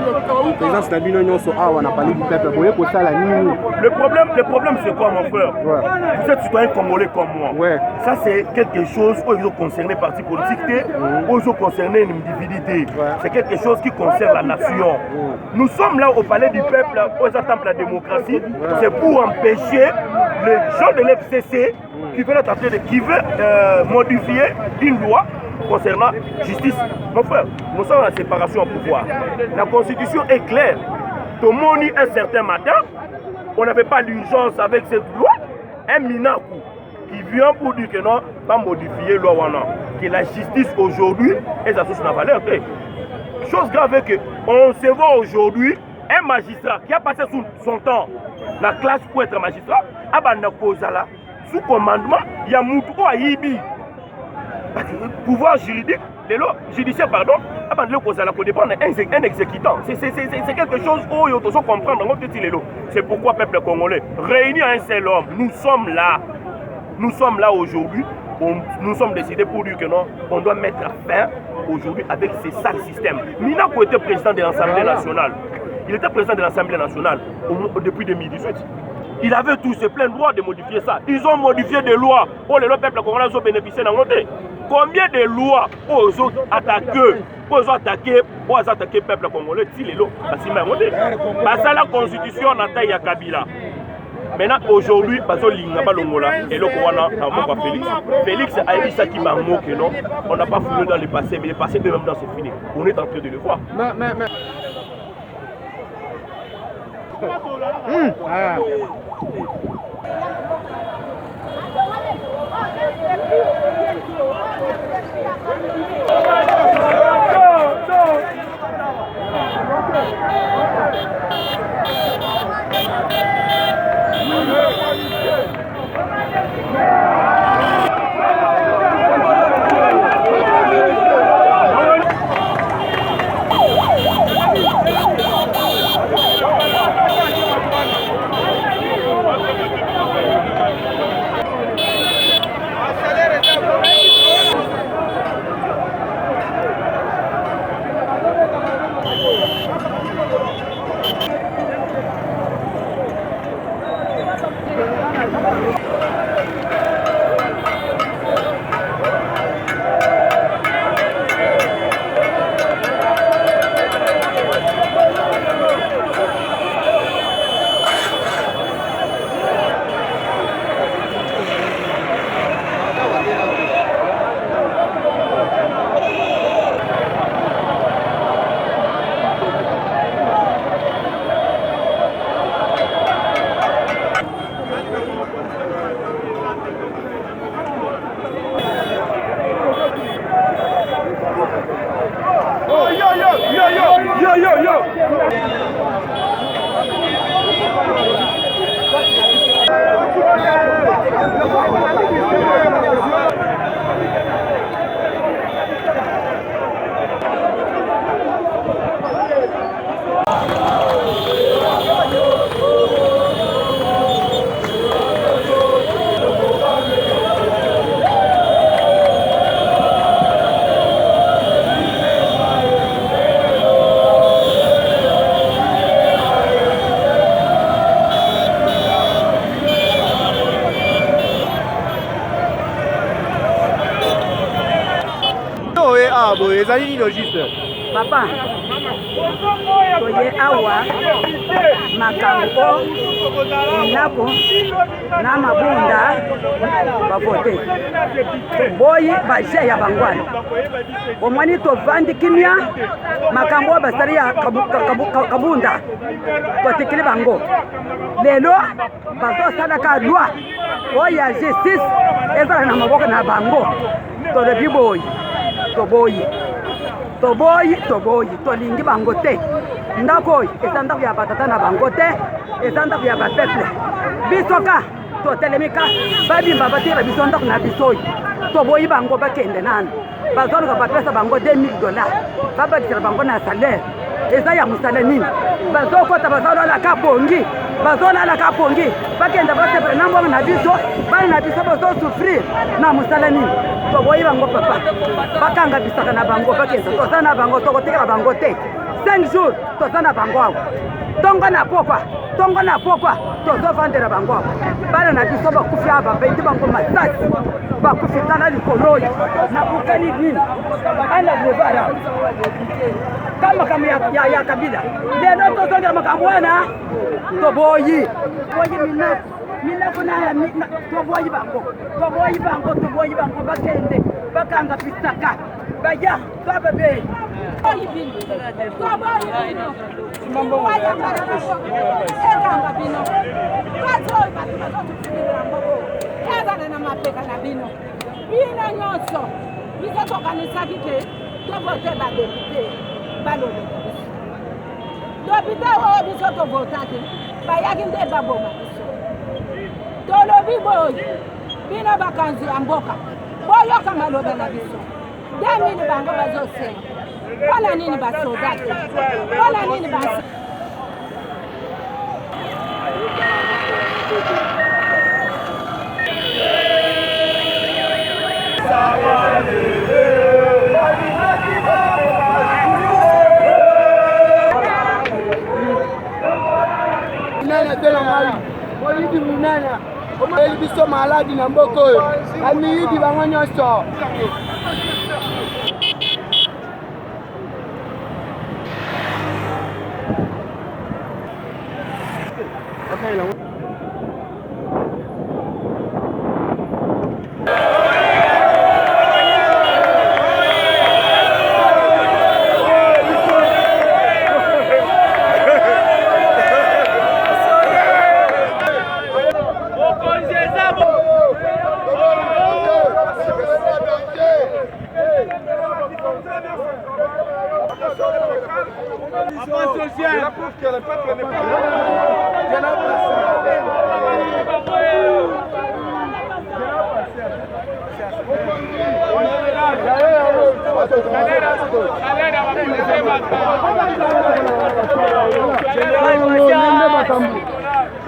présidence na bino nyonso awa na parler du peuple boye ko sala nini? Le problème c'est quoi mon frère? Vous êtes citoyen congolais comme moi. Ça c'est quelque chose où ils ont concerné parti politique, où ils ont concerné une individualité. C'est quelque chose qui concerne la nation. Nous sommes là au palais du peuple, où ils attendent la démocratie. C'est pour empêcher les gens de l'FCC qui veulent modifier une loi concernant justice. Mon frère, nous sommes en séparation au pouvoir. La constitution est claire. Tout le monde un certain matin, on n'avait pas l'urgence avec cette loi. Un minakou qui vient pour dire que non, pas modifier la loi. Que la justice aujourd'hui est associée à la valeur. Chose grave est que on se voit aujourd'hui un magistrat qui a passé son temps dans la classe pour être magistrat, sous commandement, il y a Moutou Aïbi. Pouvoir juridique, judiciaire, pardon, dépend d'un exécutant. C'est quelque chose où il faut comprendre. C'est pourquoi le peuple congolais, réuni à un seul homme, nous sommes là. Nous sommes là aujourd'hui. Nous sommes décidés pour dire que non, on doit mettre fin aujourd'hui avec ces sales systèmes. Minako était président de l'Assemblée nationale. Il était président de l'Assemblée nationale depuis 2018. Il avait tous ses pleins droits de modifier ça. Ils ont modifié des lois pour le peuple congolais ont bénéficié d'un côté. Combien de lois ils ont attaqué le peuple congolais? Parce que la constitution n'a ya Kabila. Maintenant, aujourd'hui, Félix a dit ça qui m'a moqué, non? On n'a pas fouillé dans le passé, mais le passé de même dans c'est fini. On est en train de le voir. Papa, toye awa makambo nako na mabunda bavote boyi baje ya bangwana omwani tovandi kimya makambo basari ya kabunda totikili bango lelo bazo sadaka loi oya justice ezala na maboko na bango tolobi boyi toboyi tolingi bango te ndako oyo eza ndako ya batata na bango te eza ndako ya bapeple biso ka totelemika babimba batira biso ndako na biso oyo toboyi bango bakende nanu bazoluka bapesa bango $2000 babakisela bango na salaire eza ya mosala nini bazokota bazolala ka pongi bakenda basepre na mbongo na biso bana na biso bazosouffrir na mosala nini toboyi bango papa bakanga bisaka na bango bakenda toza na bango tokotekela bango te 5 jours toza na bango awa tongo na pokwa tozovandela bango awa bana na biso bakufi awa bapendi bango masasi bakufi tala likolo oyo na bukani nini ana levara kama ya kabila lelo tozongela makambo wana toboyi toboyi bango bakende bakanga pisaka baya bababe bino nyonso biso tokanisaki te tovote badepute balobeka biso depute oyo biso tovotaki bayaki nde baboma biso tolobi boyi bino bakanzi ya mboka boyoka maloba na biso 2000 bango bazosenga mpona nini basoda te mpona nini Oyidi munana omeli biso maladi na mboka oyo amiyidi bango nyonso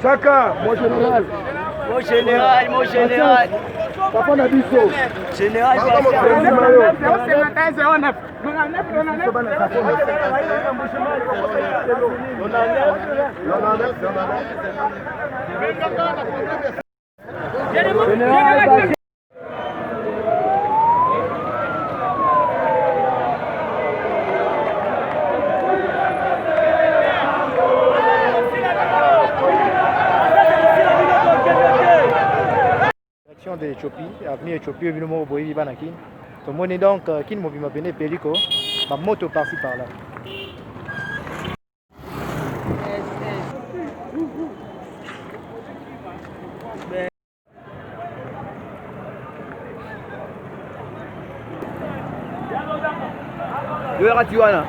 Chaka, mon général. Mon général. Papa Nabiso. Général, d'Éthiopie, avenue Éthiopie, évidemment au Boïvi Banakin. Tout le monde est donc qui m'a bien béné Pélico, ma moto par-ci par-là. Tiwana.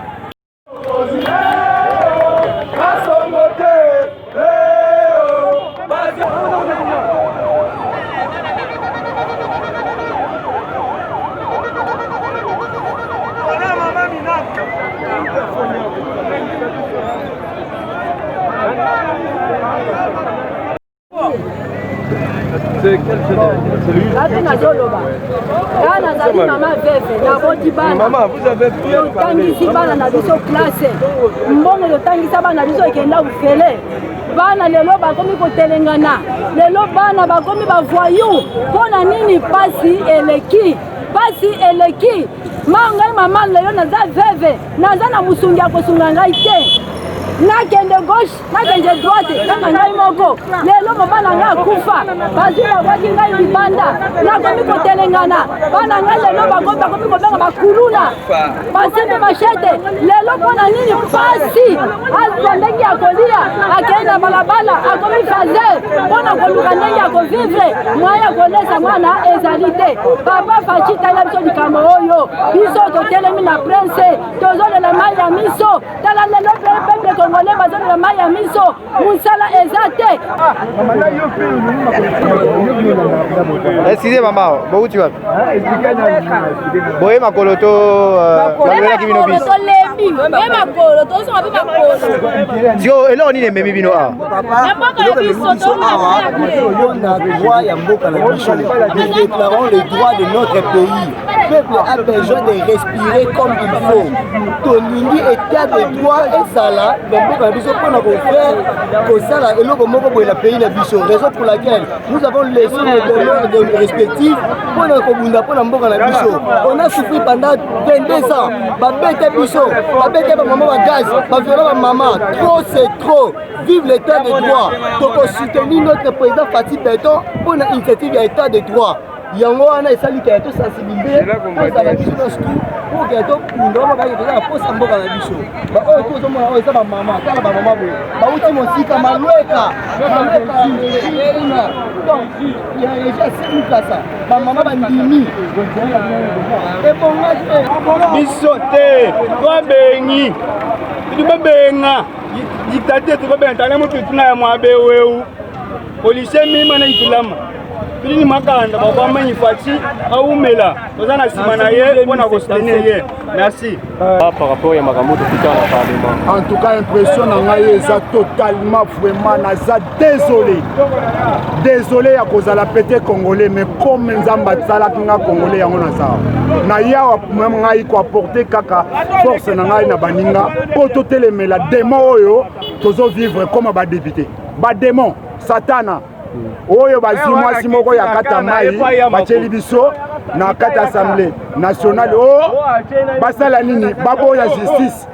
Maman, vous avez bien parlé. Mbongo yotangisa bana biso ekenda ufele bana lelo bakomi kotelengana lelo bana bakomi bavoyou mpona nini pasi eleki mangai mama lelo naza veve naza na musungi ya kosunga ngai te nakende gauche nakende droite kaka ngai moko lelo mama na ngai akufa bazwi babwaki ngai libanda nakomi kotelengana bana ngai lelo bakomi kobenga bakuluna basembe mashete lelo mpona nini pasi azwa ndenge ya kolia akei na balabala akomi faze mpona koluka ndenge ya kovivre mwa ya kolesa mwana ezali te papa faci tala biso likambo oyo biso totelemi na prince tozolela mai ya miso tala lelo pepe congolais bazolela mai ya miso mosala eza te. Excusez maman, bouti wapi? Boye makolo to tolembi nini ye makolo tozonga mpe makolo Zio eloko nini ememi bino awa mboka ya biso on a droit ya mboka na biso. Nous déclarons les droits de notre pays. Le peuple a besoin de respirer comme il faut. Tolingi état de droit et sala na mboka na biso mpona kofaire kosala eloko moko boye na pays na biso. Raison pour laquelle nous avons laissé nos demeures respectives mpona kobunda mpona mboka na biso. On a souffert pendant 22 ans. Babete biso, babete ba maman ba gaz, ba viola ba maman. Trop c'est trop. Vive l'état de droit. Donc soutenir notre président Fatih Beton pour une initiative à état de droit. Yango wana esali ka to sensibiliser pour la biso na stu pour que to ndoma ka to na posa mboka na biso. Ba o to zo mo o esa ba mama, kala ba mama bo. Ba uti mosika malweka. Donc il y a déjà 5 kasa. Ba mama ba ndimi. Et bon là biso te kwa bengi. Tu ba benga. Dictateur tu ba benga tana mutu tuna ya mwabe weu. Police mima na itulama. Pili makanda baba manyi fati aumela tozana simana ye pona ko soutenir ye merci par rapport à makambo to fika na parlement. En tout cas impression na ngai eza totalement vraiment naza désolé ya kozala pété congolais mais comme nzamba tsala kinga congolais yango naza na yawa même ngai ko apporter kaka force na ngai na baninga po totelemela démon oyo tozo vivre comme ba député ba démon satana oyo bazimwasi moko ya kata mai bacheli biso na kata assemblée nationale o basala nini baboya justice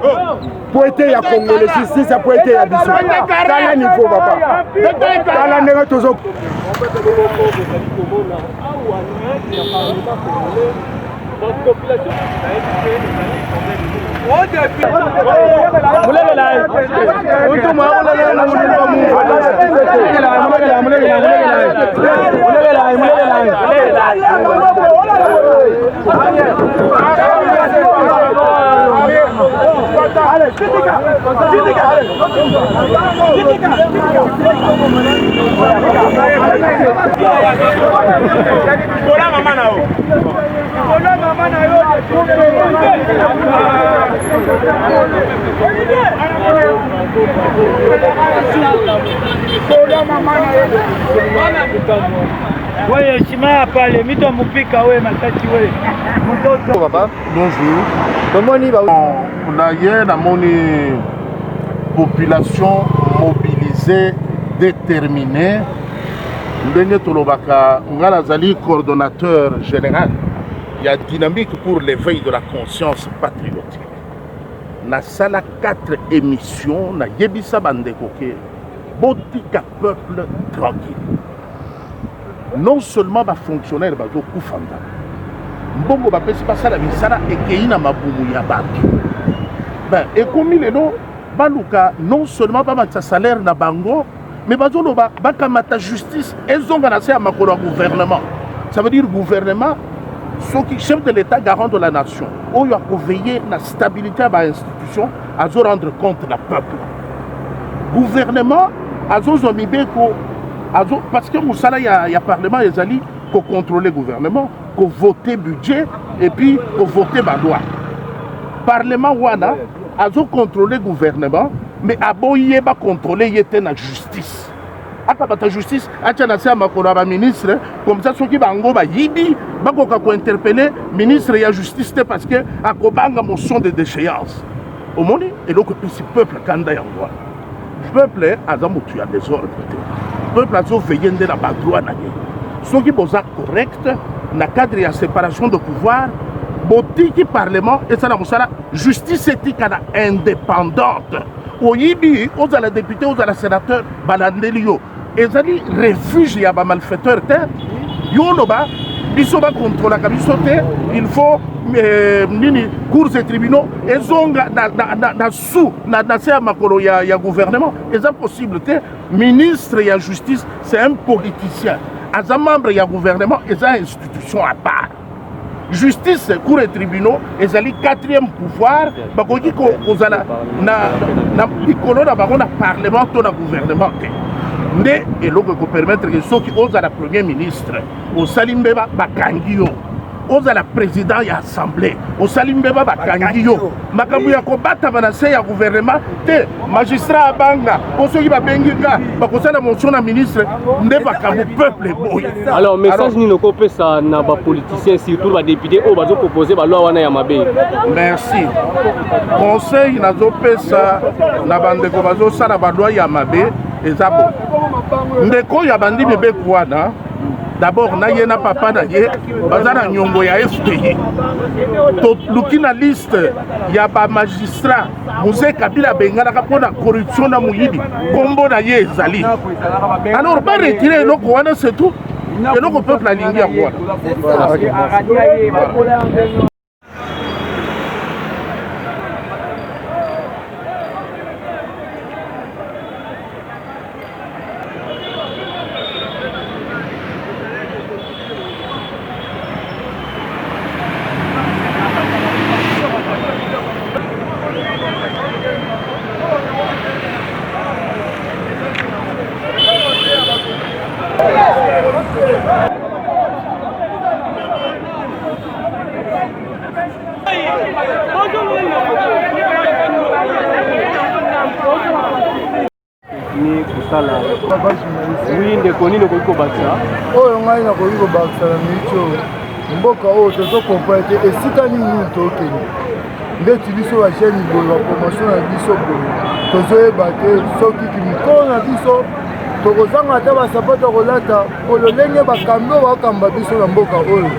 po ete ya congolais justice po ete ya biso tala niveau papa tala ndenge tozo Ouais, chima pale mito mupika we makati we. Papa, bonjour. Comment ni ba on a hier na moni population mobilisée déterminée. Ndenge tolobaka ngala zali coordonnateur général. Il y a dynamique pour l'éveil de la conscience patriotique. Na sala 4 émissions na yebisa bandeko ke botika peuple tranquille. Non seulement ba fonctionnaire bazo kufanda. Mbongo ba pesi basala misala ekeina mabumu ya bato. Ben ekomi lelo baluka non seulement ba matsa salaire na bango mais bazo loba bakamata justice ezonga na se ya makolo gouvernement. Ça veut dire gouvernement ceux qui chef de l'État garant de la nation, où il a veiller la stabilité de l'institution, à rendre compte du peuple. Gouvernement, parce que il y a parlement, il y a contrôler le gouvernement, voter budget et puis voter la loi. Parlement, il a contrôler le gouvernement, mais il a contrôler la justice. La justice, a ministre, comme ça, ceux qui vont yibi, ils interpeller le ministre de la justice parce que a une motion de déchéance. Au monde, et donc le peuple, quand il y a le peuple a des désordre. Le peuple a veillé de la droit. Ceux qui sont corrects, dans le cadre de la séparation de pouvoir, le parlement et la justice éthique indépendante. Au yibi, aux députés, aux sénateurs, balandelio. Et ça dit refuge il y a des malfaiteurs yonoba bisoba contrôle la bisoté il faut cours et tribunaux et zonga na sous na c'est makolo ya gouvernement et ça possible ministre ya justice c'est un politicien as un membre ya gouvernement et ça institution à part justice cours et tribunaux et ça li 4e pouvoir bakoki ko ozala na pikolo na bango na parlement to na gouvernement et l'autre peut permettre que ceux qui osent à la première ministre au Salimbeba Bakangio ozala président ya assemblée osali mbeba bakangi yo makambo ya kobatama na se ya gouvernement te magistrat abanga po soki babengi nga bakosala motion na ministre nde makambo peuple boye. Alors message nini okopesa na bapoliticien surtout badéputé oyo bazopropose balwa wana ya mabe? Merci. Conseil nazopesa na bandeko bazosala balwa ya mabe eza bo ndeko ya bandi mibeku wana d'abord na ye na papa na ye baza na nyongo ya FPI toluki na liste ya bamagistrat Mose Kabila benganaka mpo na corruption na moyibi kombo na ye ezali alors baretire eloko wana c'est tout eloko peuple alingi yango wana. ni kusala oui ndeko nini okoki kobakisa oyo ngai nakoki kobakisa na miniti oyo mboka oyo tozokomprene te esika nini tokende ndeti biso bajene boye bapromotion na biso boye tozoyeba te soki kimikolo na biso tokozanga ata basapato kolata oyo ndenge bakambi oyo bakamba biso na mboka oyo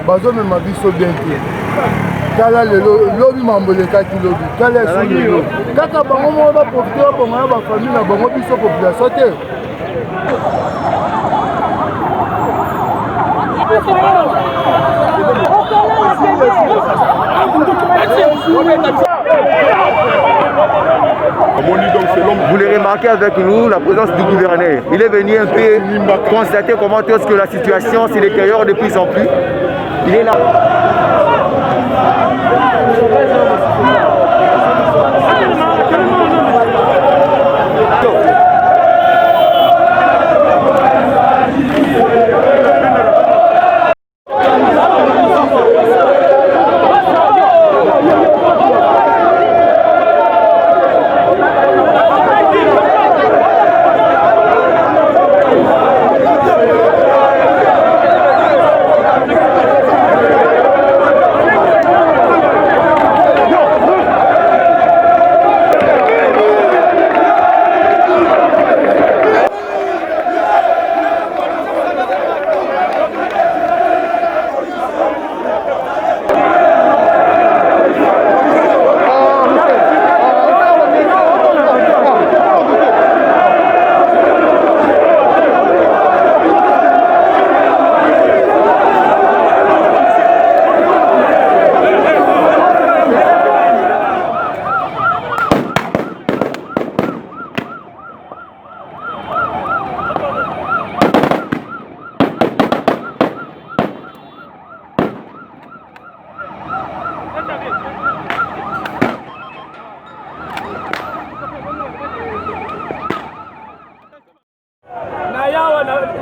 bazomema biso bien te tala lelo lobi mambo lekaki lobi tala esu lelo kaka bango moko baprofite babonga na bafamile na bango biso population te. Vous le remarquez avec nous, la présence du gouverneur. Il est venu un peu constater comment est-ce que la situation se détériore de plus en plus. Il est là.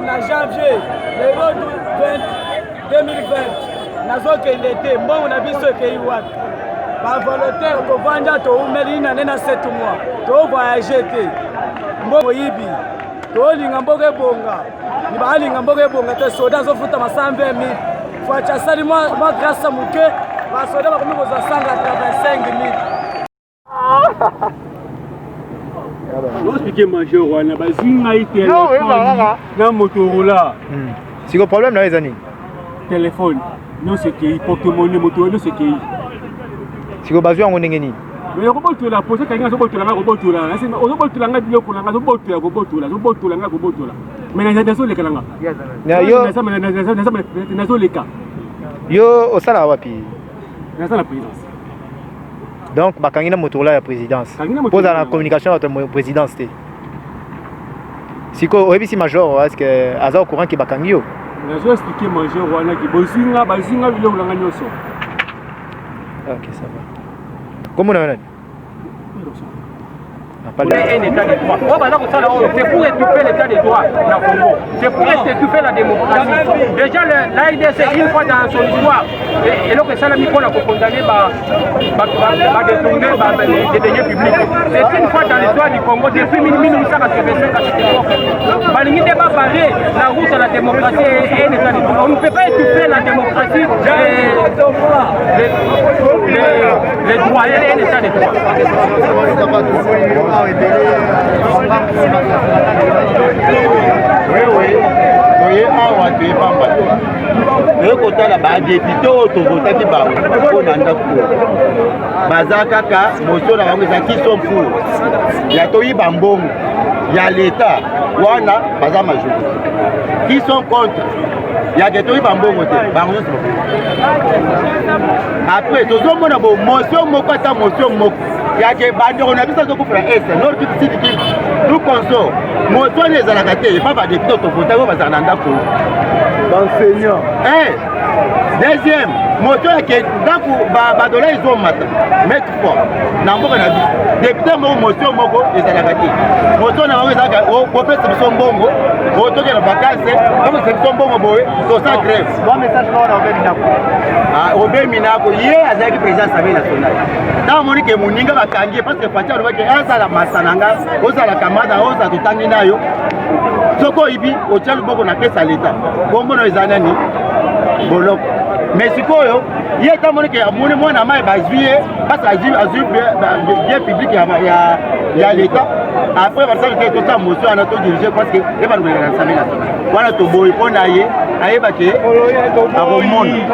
Na janvier lelo 2020 nazokende te mbongo na biso ekei wapi bavolontaire tovanda toumeli nane na 7 mois tovoyage te mbongo yibi tolinga mboka ebonga ni baalinga mboka ebonga te soda azofuta ma 120 000 fwacha asali mwa grâce moke basoda bakomi kozwa 185 000. On expliquer major wana bazinga ite na Motorola. C'est quoi problème là les années? Téléphone. Non c'est qui porte-monnaie Motorola c'est qui. C'est quoi bazou ngo ngeni? Mais ko botola posa kanga so botola nga ko botola. O so botola nga biloko nga so botola ko botola. So botola nga ko botola. Mais na so leka nga. Na so leka. Yo osala wapi? Na sala présidence. Donc bakangi na Motorola ya présidence. Pose la communication entre la présidence. Si ko oyebi si major est-ce que aza au courant ki bakangi yo? Na zo expliquer major wana ki bazinga biloko nga nyoso. OK, ça va. Comment on a? un état de droit. C'est pour étouffer l'état de droit dans le Congo. C'est pour étouffer la démocratie. Déjà, l'AIDC, une fois dans son histoire, et là que ça l'a mis pour condamner, détourner des deniers publics. C'est une fois dans l'histoire du Congo, depuis 1885 à cette époque. Balingi débat barré la route à la démocratie et un état de droit. On ne peut pas étouffer la démocratie, les droits et un état de droit. Oui, toye awa toye pamba toye kotala badepute oyo tovotaki bango mpona ndako baza kaka motion na bango eza kiso mpur ya toyiba mbongo ya leta wana baza majorité qui sont contre yake toyiba mbongo te bango nyonso après tozomona bo motion moko ata motion moko yake bandeko na biso tokufula este nord sud tout consort motion ezalaka te epa badepute tovotaki oyo bazala na ndako d'enseignant. Deuxième, moto yake ndako badola ezomata mettre fort na mboka na biso député moko motion moko ezalaka te moto na bango ezalaka kopesa biso mbongo otoke na vacances kopesa biso mbongo boye tosa grève message na Robert Minako Robert Minako ye azalaki président Assemblée nationale ntango moni ke moninga bakangi parce que Fatia alobaki azala masananga ozala kamada oza totangi nayo soko oyibi otia loboko na kesa leta kombono eza nani boloko mais sikoyo ye tamoni ke amoni mwana mai bazwi ye parce azwi bien public ya leta après basali te tota motion ana to diriger parce que e bandukoleka na Assemblée nationale wana toboyi mpona ye ayeba ke akomona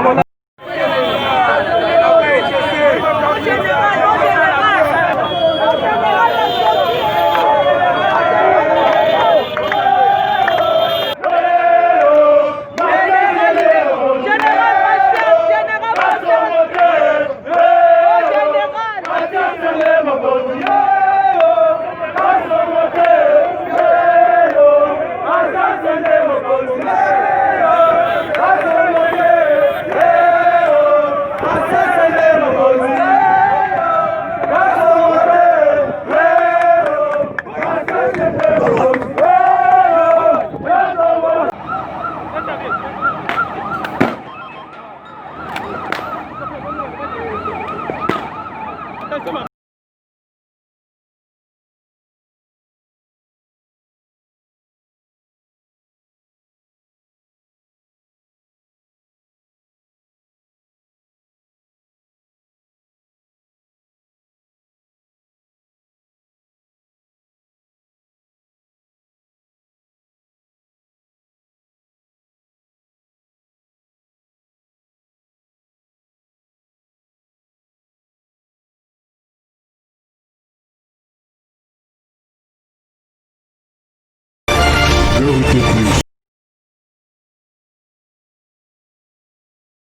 Vérité Plus.